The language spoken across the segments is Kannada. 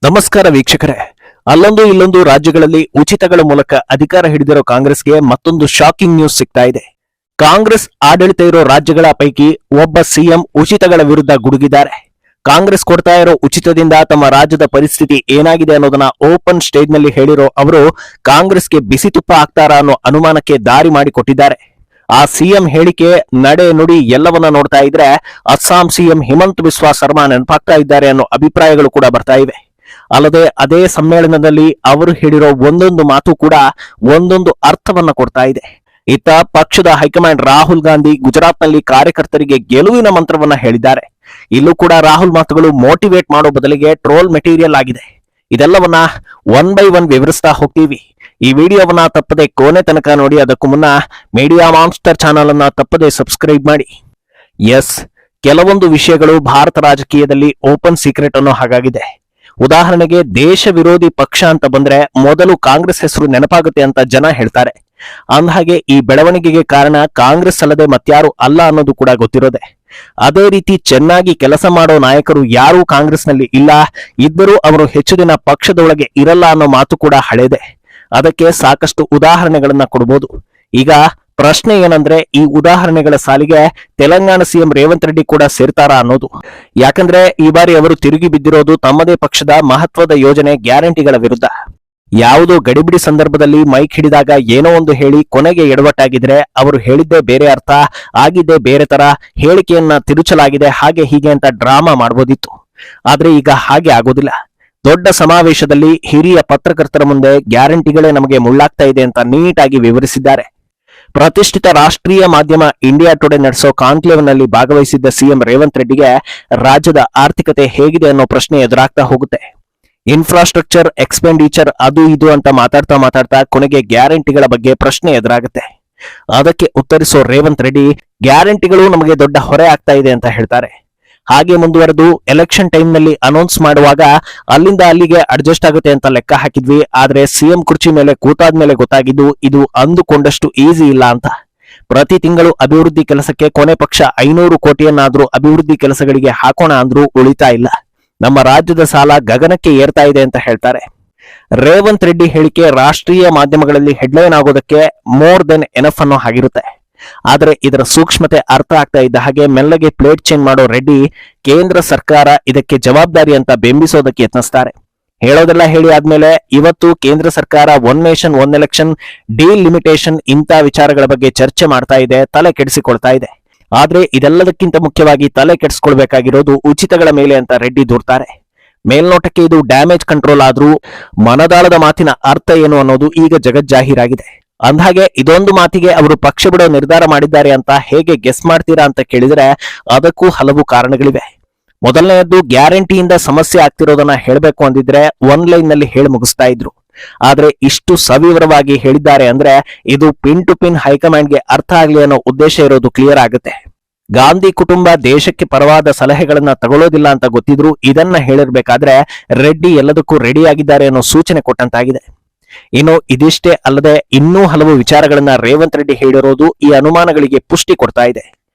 ನಮಸ್ಕಾರ ವೀಕ್ಷಕರೇ. ಅಲ್ಲೊಂದು ಇಲ್ಲೊಂದು ರಾಜ್ಯಗಳಲ್ಲಿ ಉಚಿತಗಳ ಮೂಲಕ ಅಧಿಕಾರ ಹಿಡಿದಿರೋ ಕಾಂಗ್ರೆಸ್ಗೆ ಮತ್ತೊಂದು ಶಾಕಿಂಗ್ ನ್ಯೂಸ್ ಸಿಗ್ತಾ ಇದೆ. ಕಾಂಗ್ರೆಸ್ ಆಡಳಿತ ಇರೋ ರಾಜ್ಯಗಳ ಪೈಕಿ ಒಬ್ಬ ಸಿಎಂ ಉಚಿತಗಳ ವಿರುದ್ಧ ಗುಡುಗಿದ್ದಾರೆ. ಕಾಂಗ್ರೆಸ್ ಕೊಡ್ತಾ ಇರೋ ಉಚಿತದಿಂದ ತಮ್ಮ ರಾಜ್ಯದ ಪರಿಸ್ಥಿತಿ ಏನಾಗಿದೆ ಅನ್ನೋದನ್ನ ಓಪನ್ ಸ್ಟೇಜ್ ನಲ್ಲಿ ಹೇಳಿರೋ ಅವರು ಕಾಂಗ್ರೆಸ್ಗೆ ಬಿಸಿ ತುಪ್ಪ ಹಾಕ್ತಾರಾ ಅನ್ನೋ ಅನುಮಾನಕ್ಕೆ ದಾರಿ ಮಾಡಿಕೊಟ್ಟಿದ್ದಾರೆ. ಆ ಸಿಎಂ ಹೇಳಿಕೆ, ನಡೆ, ನುಡಿ ಎಲ್ಲವನ್ನ ನೋಡ್ತಾ ಇದ್ರೆ ಅಸ್ಸಾಂ ಸಿಎಂ ಹಿಮಂತ್ ಬಿಸ್ವಾ ಸರ್ಮಾ ನೆನಪಾಗ್ತಾ ಇದ್ದಾರೆ ಅನ್ನೋ ಅಭಿಪ್ರಾಯಗಳು ಕೂಡ ಬರ್ತಾ ಇವೆ. ಅಲ್ಲದೆ ಅದೇ ಸಮ್ಮೇಳನದಲ್ಲಿ ಅವರು ಹೇಳಿರೋ ಒಂದೊಂದು ಮಾತು ಕೂಡ ಒಂದೊಂದು ಅರ್ಥವನ್ನ ಕೊಡ್ತಾ ಇದೆ. ಇತ್ತ ಪಕ್ಷದ ಹೈಕಮಾಂಡ್ ರಾಹುಲ್ ಗಾಂಧಿ ಗುಜರಾತ್ನಲ್ಲಿ ಕಾರ್ಯಕರ್ತರಿಗೆ ಗೆಲುವಿನ ಮಂತ್ರವನ್ನ ಹೇಳಿದ್ದಾರೆ. ಇಲ್ಲೂ ಕೂಡ ರಾಹುಲ್ ಮಾತುಗಳು ಮೋಟಿವೇಟ್ ಮಾಡೋ ಬದಲಿಗೆ ಟ್ರೋಲ್ ಮೆಟೀರಿಯಲ್ ಆಗಿದೆ. ಇದೆಲ್ಲವನ್ನ ಒನ್ ಬೈ ಒನ್ ವಿವರಿಸ್ತಾ ಹೋಗ್ತೀವಿ. ಈ ವಿಡಿಯೋವನ್ನ ತಪ್ಪದೆ ಕೊನೆ ತನಕ ನೋಡಿ. ಅದಕ್ಕೂ ಮುನ್ನ ಮೀಡಿಯಾ ಮಾನ್ಸ್ಟರ್ ಚಾನಲ್ ಅನ್ನ ತಪ್ಪದೆ ಸಬ್ಸ್ಕ್ರೈಬ್ ಮಾಡಿ. ಎಸ್, ಕೆಲವೊಂದು ವಿಷಯಗಳು ಭಾರತ ರಾಜಕೀಯದಲ್ಲಿ ಓಪನ್ ಸೀಕ್ರೆಟ್ ಅನ್ನೋ ಹಾಗಾಗಿದೆ. ಉದಾಹರಣೆಗೆ, ದೇಶ ವಿರೋಧಿ ಪಕ್ಷ ಅಂತ ಬಂದ್ರೆ ಮೊದಲು ಕಾಂಗ್ರೆಸ್ ಹೆಸರು ನೆನಪಾಗುತ್ತೆ ಅಂತ ಜನ ಹೇಳ್ತಾರೆ. ಅಂದಹಾಗೆ ಈ ಬೆಳವಣಿಗೆಗೆ ಕಾರಣ ಕಾಂಗ್ರೆಸ್ ಅಲ್ಲದೆ ಮತ್ಯಾರು ಅಲ್ಲ ಅನ್ನೋದು ಕೂಡ ಗೊತ್ತಿರೋದೆ. ಅದೇ ರೀತಿ ಚೆನ್ನಾಗಿ ಕೆಲಸ ಮಾಡೋ ನಾಯಕರು ಯಾರೂ ಕಾಂಗ್ರೆಸ್ನಲ್ಲಿ ಇಲ್ಲ, ಇದ್ದರೂ ಅವರು ಹೆಚ್ಚು ದಿನ ಪಕ್ಷದೊಳಗೆ ಇರಲ್ಲ ಅನ್ನೋ ಮಾತು ಕೂಡ ಹಳೇದೆ. ಅದಕ್ಕೆ ಸಾಕಷ್ಟು ಉದಾಹರಣೆಗಳನ್ನ ಕೊಡಬಹುದು. ಈಗ ಪ್ರಶ್ನೆ ಏನಂದ್ರೆ, ಈ ಉದಾಹರಣೆಗಳ ಸಾಲಿಗೆ ತೆಲಂಗಾಣ ಸಿಎಂ ರೇವಂತ್ ರೆಡ್ಡಿ ಕೂಡ ಸೇರ್ತಾರಾ ಅನ್ನೋದು. ಯಾಕಂದ್ರೆ ಈ ಬಾರಿ ಅವರು ತಿರುಗಿ ಬಿದ್ದಿರೋದು ತಮ್ಮದೇ ಪಕ್ಷದ ಮಹತ್ವದ ಯೋಜನೆ ಗ್ಯಾರಂಟಿಗಳ ವಿರುದ್ಧ. ಯಾವುದೋ ಗಡಿಬಿಡಿ ಸಂದರ್ಭದಲ್ಲಿ ಮೈಕ್ ಹಿಡಿದಾಗ ಏನೋ ಒಂದು ಹೇಳಿ ಕೊನೆಗೆ ಎಡವಟ್ಟಾಗಿದ್ರೆ ಅವರು ಹೇಳಿದ್ದೇ ಬೇರೆ ಅರ್ಥ, ಆಗಿದ್ದೇ ಬೇರೆ ತರ, ಹೇಳಿಕೆಯನ್ನ ತಿರುಚಲಾಗಿದೆ, ಹಾಗೆ ಹೀಗೆ ಅಂತ ಡ್ರಾಮಾ ಮಾಡಬಹುದಿತ್ತು. ಆದ್ರೆ ಈಗ ಹಾಗೆ ಆಗೋದಿಲ್ಲ. ದೊಡ್ಡ ಸಮಾವೇಶದಲ್ಲಿ ಹಿರಿಯ ಪತ್ರಕರ್ತರ ಮುಂದೆ ಗ್ಯಾರಂಟಿಗಳೇ ನಮಗೆ ಮುಳ್ಳಾಗ್ತಾ ಇದೆ ಅಂತ ನೀಟಾಗಿ ವಿವರಿಸಿದ್ದಾರೆ. ಪ್ರತಿಷ್ಠಿತ ರಾಷ್ಟ್ರೀಯ ಮಾಧ್ಯಮ ಇಂಡಿಯಾ ಟುಡೇ ನಡೆಸೋ ಕಾನ್ಕ್ಲೇವ್ ನಲ್ಲಿ ಭಾಗವಹಿಸಿದ್ದ ಸಿಎಂ ರೇವಂತ್ ರೆಡ್ಡಿಗೆ ರಾಜ್ಯದ ಆರ್ಥಿಕತೆ ಹೇಗಿದೆ ಅನ್ನೋ ಪ್ರಶ್ನೆ ಎದುರಾಗ್ತಾ ಹೋಗುತ್ತೆ. ಇನ್ಫ್ರಾಸ್ಟ್ರಕ್ಚರ್ ಎಕ್ಸ್ಪೆಂಡಿಚರ್ ಅದು ಇದು ಅಂತ ಮಾತಾಡ್ತಾ ಕೊನೆಗೆ ಗ್ಯಾರಂಟಿಗಳ ಬಗ್ಗೆ ಪ್ರಶ್ನೆ ಎದುರಾಗುತ್ತೆ. ಅದಕ್ಕೆ ಉತ್ತರಿಸೋ ರೇವಂತ್ ರೆಡ್ಡಿ, ಗ್ಯಾರಂಟಿಗಳು ನಮಗೆ ದೊಡ್ಡ ಹೊರೆ ಆಗ್ತಾ ಇದೆ ಅಂತ ಹೇಳ್ತಾರೆ. ಹಾಗೆ ಮುಂದುವರೆದು, ಎಲೆಕ್ಷನ್ ಟೈಮ್ ನಲ್ಲಿ ಅನೌನ್ಸ್ ಮಾಡುವಾಗ ಅಲ್ಲಿಂದ ಅಲ್ಲಿಗೆ ಅಡ್ಜಸ್ಟ್ ಆಗುತ್ತೆ ಅಂತ ಲೆಕ್ಕ ಹಾಕಿದ್ವಿ, ಆದ್ರೆ ಸಿಎಂ ಕುರ್ಚಿ ಮೇಲೆ ಕೂತಾದ್ಮೇಲೆ ಗೊತ್ತಾಗಿದ್ದು ಇದು ಅಂದುಕೊಂಡಷ್ಟು ಈಸಿ ಇಲ್ಲ ಅಂತ. ಪ್ರತಿ ತಿಂಗಳು ಅಭಿವೃದ್ಧಿ ಕೆಲಸಕ್ಕೆ ಕೊನೆ ಪಕ್ಷ 500 ಕೋಟಿಯನ್ನಾದ್ರೂ ಅಭಿವೃದ್ಧಿ ಕೆಲಸಗಳಿಗೆ ಹಾಕೋಣ ಅಂದ್ರೂ ಉಳಿತಾ ಇಲ್ಲ. ನಮ್ಮ ರಾಜ್ಯದ ಸಾಲ ಗಗನಕ್ಕೆ ಏರ್ತಾ ಇದೆ ಅಂತ ಹೇಳ್ತಾರೆ. ರೇವಂತ್ ರೆಡ್ಡಿ ಹೇಳಿಕೆ ರಾಷ್ಟ್ರೀಯ ಮಾಧ್ಯಮಗಳಲ್ಲಿ ಹೆಡ್ಲೈನ್ ಆಗೋದಕ್ಕೆ ಮೋರ್ ದೆನ್ ಎನಫ್ ಅನ್ನೋ ಹಾಗಿರುತ್ತೆ. ಆದ್ರೆ ಇದರ ಸೂಕ್ಷ್ಮತೆ ಅರ್ಥ ಆಗ್ತಾ ಇದ್ದ ಹಾಗೆ ಮೆಲ್ಲಗೆ ಪ್ಲೇಟ್ ಚೇಂಜ್ ಮಾಡೋ ರೆಡ್ಡಿ ಕೇಂದ್ರ ಸರ್ಕಾರ ಇದಕ್ಕೆ ಜವಾಬ್ದಾರಿ ಅಂತ ಬೆಂಬಿಸೋದಕ್ಕೆ ಯತ್ನಿಸ್ತಾರೆ. ಹೇಳೋದೆಲ್ಲ ಹೇಳಿ ಆದ್ಮೇಲೆ ಇವತ್ತು ಕೇಂದ್ರ ಸರ್ಕಾರ one nation one election, deal limitation ಇಂಥ ವಿಚಾರಗಳ ಬಗ್ಗೆ ಚರ್ಚೆ ಮಾಡ್ತಾ ಇದೆ, ತಲೆ ಕೆಡಿಸಿಕೊಳ್ತಾ ಇದೆ. ಆದ್ರೆ ಇದೆಲ್ಲದಕ್ಕಿಂತ ಮುಖ್ಯವಾಗಿ ತಲೆ ಕೆಡಿಸ್ಕೊಳ್ಬೇಕಾಗಿರೋದು ಉಚಿತಗಳ ಮೇಲೆ ಅಂತ ರೆಡ್ಡಿ ದೂರ್ತಾರೆ. ಮೇಲ್ನೋಟಕ್ಕೆ ಇದು ಡ್ಯಾಮೇಜ್ ಕಂಟ್ರೋಲ್ ಆದ್ರೂ ಮನದಾಳದ ಮಾತಿನ ಅರ್ಥ ಏನು ಅನ್ನೋದು ಈಗ ಜಗಜ್ಜಾಹೀರಾಗಿದೆ. ಅಂದಹಾಗೆ ಇದೊಂದು ಮಾತಿಗೆ ಅವರು ಪಕ್ಷ ಬಿಡೋ ನಿರ್ಧಾರ ಮಾಡಿದ್ದಾರೆ ಅಂತ ಹೇಗೆ ಗೆಸ್ ಮಾಡ್ತೀರಾ ಅಂತ ಕೇಳಿದ್ರೆ ಅದಕ್ಕೂ ಹಲವು ಕಾರಣಗಳಿವೆ. ಮೊದಲನೆಯದ್ದು, ಗ್ಯಾರಂಟಿಯಿಂದ ಸಮಸ್ಯೆ ಆಗ್ತಿರೋದನ್ನ ಹೇಳಬೇಕು ಅಂದಿದ್ರೆ ಒನ್ ಲೈನ್ ನಲ್ಲಿ ಹೇಳಿ ಮುಗಿಸ್ತಾ ಇದ್ರು. ಆದ್ರೆ ಇಷ್ಟು ಸವಿವರವಾಗಿ ಹೇಳಿದ್ದಾರೆ ಅಂದ್ರೆ ಇದು ಪಿನ್ ಟು ಪಿನ್ ಹೈಕಮಾಂಡ್ಗೆ ಅರ್ಥ ಆಗ್ಲಿ ಅನ್ನೋ ಉದ್ದೇಶ ಇರೋದು ಕ್ಲಿಯರ್ ಆಗುತ್ತೆ. ಗಾಂಧಿ ಕುಟುಂಬ ದೇಶಕ್ಕೆ ಪರವಾದ ಸಲಹೆಗಳನ್ನ ತಗೊಳ್ಳೋದಿಲ್ಲ ಅಂತ ಗೊತ್ತಿದ್ರು ಇದನ್ನ ಹೇಳಿರ್ಬೇಕಾದ್ರೆ ರೆಡ್ಡಿ ಎಲ್ಲದಕ್ಕೂ ರೆಡಿ ಆಗಿದ್ದಾರೆ ಅನ್ನೋ ಸೂಚನೆ ಕೊಟ್ಟಂತಾಗಿದೆ. ಇನ್ನು ಇದಿಷ್ಟೇ ಅಲ್ಲದೆ ಇನ್ನೂ ಹಲವು ವಿಚಾರಗಳನ್ನ ರೇವಂತ್ ರೆಡ್ಡಿ ಹೇಳಿರೋದು ಈ ಅನುಮಾನಗಳಿಗೆ ಪುಷ್ಟಿ ಕೊಡ್ತಾ ಇದೆ.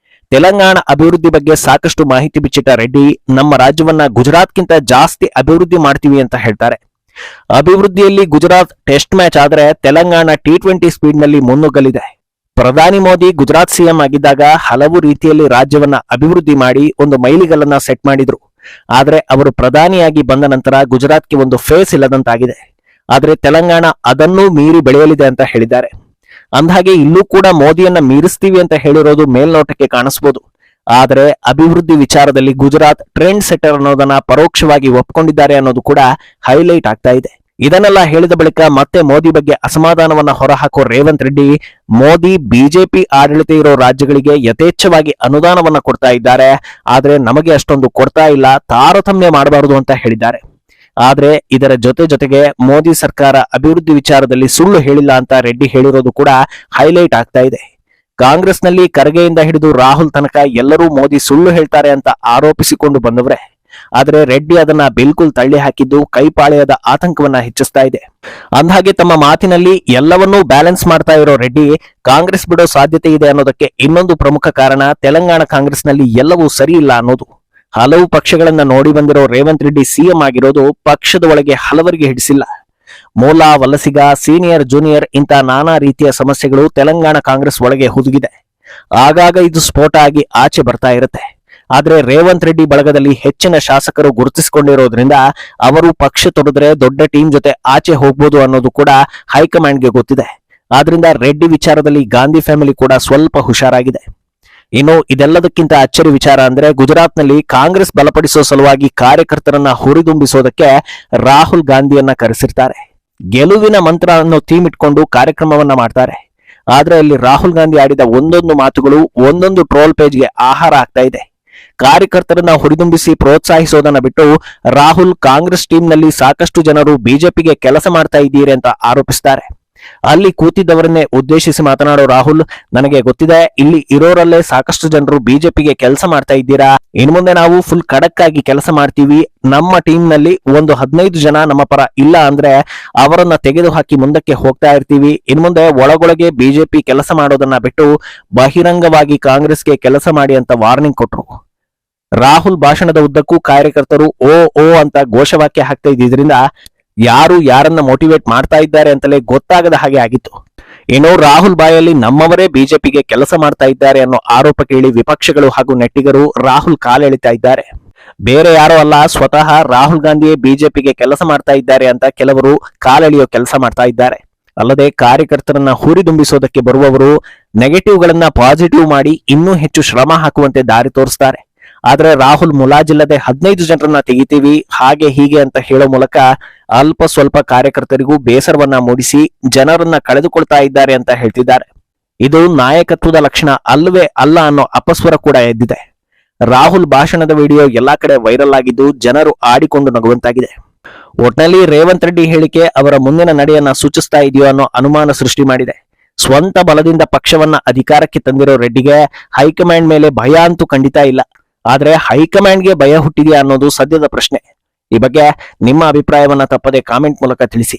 ತೆಲಂಗಾಣ ಅಭಿವೃದ್ಧಿ ಬಗ್ಗೆ ಸಾಕಷ್ಟು ಮಾಹಿತಿ ಬಿಚ್ಚಿಟ್ಟ ರೆಡ್ಡಿ, ನಮ್ಮ ರಾಜ್ಯವನ್ನ ಗುಜರಾತ್ಗಿಂತ ಜಾಸ್ತಿ ಅಭಿವೃದ್ಧಿ ಮಾಡ್ತೀವಿ ಅಂತ ಹೇಳ್ತಾರೆ. ಅಭಿವೃದ್ಧಿಯಲ್ಲಿ ಗುಜರಾತ್ ಟೆಸ್ಟ್ ಮ್ಯಾಚ್ ಆದ್ರೆ ತೆಲಂಗಾಣ T20 ಸ್ಪೀಡ್ ನಲ್ಲಿ ಮುನ್ನುಗ್ಗಲಿದೆ. ಪ್ರಧಾನಿ ಮೋದಿ ಗುಜರಾತ್ ಸಿಎಂ ಆಗಿದ್ದಾಗ ಹಲವು ರೀತಿಯಲ್ಲಿ ರಾಜ್ಯವನ್ನ ಅಭಿವೃದ್ಧಿ ಮಾಡಿ ಒಂದು ಮೈಲಿಗಲ್ಲನ್ನ ಸೆಟ್ ಮಾಡಿದ್ರು. ಆದ್ರೆ ಅವರು ಪ್ರಧಾನಿಯಾಗಿ ಬಂದ ನಂತರ ಗುಜರಾತ್ಗೆ ಒಂದು ಫೇಸ್ ಇಲ್ಲದಂತಾಗಿದೆ. ಆದ್ರೆ ತೆಲಂಗಾಣ ಅದನ್ನೂ ಮೀರಿ ಬೆಳೆಯಲಿದೆ ಅಂತ ಹೇಳಿದ್ದಾರೆ. ಅಂದಹಾಗೆ ಇಲ್ಲೂ ಕೂಡ ಮೋದಿಯನ್ನ ಮೀರಿಸ್ತೀವಿ ಅಂತ ಹೇಳಿರೋದು ಮೇಲ್ನೋಟಕ್ಕೆ ಕಾಣಿಸಬಹುದು. ಆದ್ರೆ ಅಭಿವೃದ್ಧಿ ವಿಚಾರದಲ್ಲಿ ಗುಜರಾತ್ ಟ್ರೆಂಡ್ ಸೆಟರ್ ಅನ್ನೋದನ್ನ ಪರೋಕ್ಷವಾಗಿ ಒಪ್ಕೊಂಡಿದ್ದಾರೆ ಅನ್ನೋದು ಕೂಡ ಹೈಲೈಟ್ ಆಗ್ತಾ ಇದೆ. ಇದನ್ನೆಲ್ಲ ಹೇಳಿದ ಬಳಿಕ ಮತ್ತೆ ಮೋದಿ ಬಗ್ಗೆ ಅಸಮಾಧಾನವನ್ನ ಹೊರಹಾಕೋ ರೇವಂತ್ ರೆಡ್ಡಿ, ಮೋದಿ ಬಿಜೆಪಿ ಆಡಳಿತ ಇರೋ ರಾಜ್ಯಗಳಿಗೆ ಯಥೇಚ್ಛವಾಗಿ ಅನುದಾನವನ್ನ ಕೊಡ್ತಾ ಇದ್ದಾರೆ, ಆದ್ರೆ ನಮಗೆ ಅಷ್ಟೊಂದು ಕೊಡ್ತಾ ಇಲ್ಲ, ತಾರತಮ್ಯ ಮಾಡಬಾರದು ಅಂತ ಹೇಳಿದ್ದಾರೆ. ಆದ್ರೆ ಇದರ ಜೊತೆಗೆ ಮೋದಿ ಸರ್ಕಾರ ಅಭಿವೃದ್ಧಿ ವಿಚಾರದಲ್ಲಿ ಸುಳ್ಳು ಹೇಳಿಲ್ಲ ಅಂತ ರೆಡ್ಡಿ ಹೇಳಿರೋದು ಕೂಡ ಹೈಲೈಟ್ ಆಗ್ತಾ ಇದೆ. ಕಾಂಗ್ರೆಸ್ನಲ್ಲಿ ಖರ್ಗೆಯಿಂದ ಹಿಡಿದು ರಾಹುಲ್ ತನಕ ಎಲ್ಲರೂ ಮೋದಿ ಸುಳ್ಳು ಹೇಳ್ತಾರೆ ಅಂತ ಆರೋಪಿಸಿಕೊಂಡು ಬಂದವ್ರೆ. ಆದ್ರೆ ರೆಡ್ಡಿ ಅದನ್ನ ಬಿಲ್ಕುಲ್ ತಳ್ಳಿ ಹಾಕಿದ್ದು ಕೈಪಾಳ್ಯದ ಆತಂಕವನ್ನ ಹೆಚ್ಚಿಸ್ತಾ ಇದೆ. ಅಂದಹಾಗೆ ತಮ್ಮ ಮಾತಿನಲ್ಲಿ ಎಲ್ಲವನ್ನೂ ಬ್ಯಾಲೆನ್ಸ್ ಮಾಡ್ತಾ ಇರೋ ರೆಡ್ಡಿ ಕಾಂಗ್ರೆಸ್ ಬಿಡೋ ಸಾಧ್ಯತೆ ಇದೆ ಅನ್ನೋದಕ್ಕೆ ಇನ್ನೊಂದು ಪ್ರಮುಖ ಕಾರಣ ತೆಲಂಗಾಣ ಕಾಂಗ್ರೆಸ್ನಲ್ಲಿ ಎಲ್ಲವೂ ಸರಿ ಇಲ್ಲ ಅನ್ನೋದು. ಹಲವು ಪಕ್ಷಗಳನ್ನ ನೋಡಿ ಬಂದಿರೋ ರೇವಂತ್ ರೆಡ್ಡಿ ಸಿಎಂ ಆಗಿರೋದು ಪಕ್ಷದ ಒಳಗೆ ಹಲವರಿಗೆ ಹಿಡಿಸಿಲ್ಲ. ಮೂಲ, ವಲಸಿಗ, ಸೀನಿಯರ್, ಜೂನಿಯರ್ ಇಂಥ ನಾನಾ ರೀತಿಯ ಸಮಸ್ಯೆಗಳು ತೆಲಂಗಾಣ ಕಾಂಗ್ರೆಸ್ ಒಳಗೆ ಹುದುಗಿದೆ. ಆಗಾಗ ಇದು ಸ್ಫೋಟ ಆಗಿ ಆಚೆ ಬರ್ತಾ ಇರುತ್ತೆ. ಆದ್ರೆ ರೇವಂತ್ ರೆಡ್ಡಿ ಬಳಗದಲ್ಲಿ ಹೆಚ್ಚಿನ ಶಾಸಕರು ಗುರುತಿಸಿಕೊಂಡಿರೋದ್ರಿಂದ ಅವರು ಪಕ್ಷ ತೊರೆದ್ರೆ ದೊಡ್ಡ ಟೀಮ್ ಜೊತೆ ಆಚೆ ಹೋಗ್ಬೋದು ಅನ್ನೋದು ಕೂಡ ಹೈಕಮಾಂಡ್ಗೆ ಗೊತ್ತಿದೆ. ಆದ್ರಿಂದ ರೆಡ್ಡಿ ವಿಚಾರದಲ್ಲಿ ಗಾಂಧಿ ಫ್ಯಾಮಿಲಿ ಕೂಡ ಸ್ವಲ್ಪ ಹುಷಾರಾಗಿದೆ. ಇನ್ನು ಇದೆಲ್ಲದಕ್ಕಿಂತ ಅಚ್ಚರಿ ವಿಚಾರ ಅಂದ್ರೆ ಗುಜರಾತ್ನಲ್ಲಿ ಕಾಂಗ್ರೆಸ್ ಬಲಪಡಿಸೋ ಸಲುವಾಗಿ ಕಾರ್ಯಕರ್ತರನ್ನ ಹುರಿದುಂಬಿಸೋದಕ್ಕೆ ರಾಹುಲ್ ಗಾಂಧಿಯನ್ನ ಕರೆಸಿರ್ತಾರೆ. ಗೆಲುವಿನ ಮಂತ್ರ ಅನ್ನೋ ಥೀಮ್ ಇಟ್ಕೊಂಡು ಕಾರ್ಯಕ್ರಮವನ್ನ ಮಾಡ್ತಾರೆ. ಆದ್ರೆ ಅಲ್ಲಿ ರಾಹುಲ್ ಗಾಂಧಿ ಆಡಿದ ಒಂದೊಂದು ಮಾತುಗಳು ಒಂದೊಂದು ಟ್ರೋಲ್ ಪೇಜ್ಗೆ ಆಹಾರ ಆಗ್ತಾ ಇದೆ. ಕಾರ್ಯಕರ್ತರನ್ನ ಹುರಿದುಂಬಿಸಿ ಪ್ರೋತ್ಸಾಹಿಸೋದನ್ನ ಬಿಟ್ಟು ರಾಹುಲ್ ಕಾಂಗ್ರೆಸ್ ಟೀಮ್ನಲ್ಲಿ ಸಾಕಷ್ಟು ಜನರು ಬಿಜೆಪಿಗೆ ಕೆಲಸ ಮಾಡ್ತಾ ಇದ್ದೀರಿ ಅಂತ ಆರೋಪಿಸ್ತಾರೆ. ಅಲ್ಲಿ ಕೂತಿದ್ದವರನ್ನೇ ಉದ್ದೇಶಿಸಿ ಮಾತನಾಡೋ ರಾಹುಲ್, ನನಗೆ ಗೊತ್ತಿದೆ, ಇಲ್ಲಿ ಇರೋರಲ್ಲೇ ಸಾಕಷ್ಟು ಜನರು ಬಿಜೆಪಿಗೆ ಕೆಲಸ ಮಾಡ್ತಾ ಇದ್ದೀರಾ. ಇನ್ನು ಮುಂದೆ ನಾವು ಫುಲ್ ಖಡಕ್ ಆಗಿ ಕೆಲಸ ಮಾಡ್ತೀವಿ. ನಮ್ಮ ಟೀಮ್ ನಲ್ಲಿ ಒಂದು 15 ಜನ ನಮ್ಮ ಪರ ಇಲ್ಲ ಅಂದ್ರೆ ಅವರನ್ನ ತೆಗೆದುಹಾಕಿ ಮುಂದಕ್ಕೆ ಹೋಗ್ತಾ ಇರ್ತೀವಿ. ಇನ್ನು ಮುಂದೆ ಒಳಗೊಳಗೆ ಬಿಜೆಪಿ ಕೆಲಸ ಮಾಡೋದನ್ನ ಬಿಟ್ಟು ಬಹಿರಂಗವಾಗಿ ಕಾಂಗ್ರೆಸ್ಗೆ ಕೆಲಸ ಮಾಡಿ ಅಂತ ವಾರ್ನಿಂಗ್ ಕೊಟ್ರು. ರಾಹುಲ್ ಭಾಷಣದ ಉದ್ದಕ್ಕೂ ಕಾರ್ಯಕರ್ತರು ಓ ಓ ಅಂತ ಘೋಷವಾಕ್ಯ ಹಾಕ್ತಾ ಇದ್ದಿದ್ರಿಂದ ಯಾರು ಯಾರನ್ನ ಮೋಟಿವೇಟ್ ಮಾಡ್ತಾ ಇದ್ದಾರೆ ಅಂತಲೇ ಗೊತ್ತಾಗದ ಹಾಗೆ ಆಗಿತ್ತು. ಇನ್ನು ರಾಹುಲ್ ಬಾಯಲ್ಲಿ ನಮ್ಮವರೇ ಬಿಜೆಪಿಗೆ ಕೆಲಸ ಮಾಡ್ತಾ ಇದ್ದಾರೆ ಅನ್ನೋ ಆರೋಪ ಕೇಳಿ ವಿಪಕ್ಷಗಳು ಹಾಗೂ ನೆಟ್ಟಿಗರು ರಾಹುಲ್ ಕಾಲೆಳಿತಾ ಇದ್ದಾರೆ. ಬೇರೆ ಯಾರೋ ಅಲ್ಲ, ಸ್ವತಃ ರಾಹುಲ್ ಗಾಂಧಿಯೇ ಬಿಜೆಪಿಗೆ ಕೆಲಸ ಮಾಡ್ತಾ ಇದ್ದಾರೆ ಅಂತ ಕೆಲವರು ಕಾಲೆಳೆಯೋ ಕೆಲಸ ಮಾಡ್ತಾ ಇದ್ದಾರೆ. ಅಲ್ಲದೆ ಕಾರ್ಯಕರ್ತರನ್ನ ಹುರಿದುಂಬಿಸೋದಕ್ಕೆ ಬರುವವರು ನೆಗೆಟಿವ್ಗಳನ್ನ ಪಾಸಿಟಿವ್ ಮಾಡಿ ಇನ್ನೂ ಹೆಚ್ಚು ಶ್ರಮ ಹಾಕುವಂತೆ ದಾರಿ ತೋರಿಸ್ತಾರೆ. ಆದ್ರೆ ರಾಹುಲ್ ಮುಲಾಜಿಲ್ಲದೆ 15 ಜನರನ್ನ ತೆಗಿತೀವಿ ಹಾಗೆ ಹೀಗೆ ಅಂತ ಹೇಳೋ ಮೂಲಕ ಅಲ್ಪ ಸ್ವಲ್ಪ ಕಾರ್ಯಕರ್ತರಿಗೂ ಬೇಸರವನ್ನ ಮೂಡಿಸಿ ಜನರನ್ನ ಕಳೆದುಕೊಳ್ತಾ ಇದ್ದಾರೆ ಅಂತ ಹೇಳ್ತಿದ್ದಾರೆ. ಇದು ನಾಯಕತ್ವದ ಲಕ್ಷಣ ಅಲ್ಲವೇ ಅಲ್ಲ ಅನ್ನೋ ಅಪಸ್ವರ ಕೂಡ ಎದ್ದಿದೆ. ರಾಹುಲ್ ಭಾಷಣದ ವಿಡಿಯೋ ಎಲ್ಲಾ ಕಡೆ ವೈರಲ್ ಆಗಿದ್ದು ಜನರು ಆಡಿಕೊಂಡು ನಗುವಂತಾಗಿದೆ. ಒಟ್ನಲ್ಲಿ ರೇವಂತ್ ರೆಡ್ಡಿ ಹೇಳಿಕೆ ಅವರ ಮುಂದಿನ ನಡೆಯನ್ನ ಸೂಚಿಸ್ತಾ ಇದೆಯೋ ಅನ್ನೋ ಅನುಮಾನ ಸೃಷ್ಟಿ ಮಾಡಿದೆ. ಸ್ವಂತ ಬಲದಿಂದ ಪಕ್ಷವನ್ನ ಅಧಿಕಾರಕ್ಕೆ ತಂದಿರೋ ರೆಡ್ಡಿಗೆ ಹೈಕಮಾಂಡ್ ಮೇಲೆ ಭಯ ಅಂತೂ ಖಂಡಿತ ಇಲ್ಲ. ಆದ್ರೆ ಹೈಕಮಾಂಡ್ಗೆ ಭಯ ಹುಟ್ಟಿದೆಯಾ ಅನ್ನೋದು ಸದ್ಯದ ಪ್ರಶ್ನೆ. ಈ ಬಗ್ಗೆ ನಿಮ್ಮ ಅಭಿಪ್ರಾಯವನ್ನ ತಪ್ಪದೆ ಕಾಮೆಂಟ್ ಮೂಲಕ ತಿಳಿಸಿ.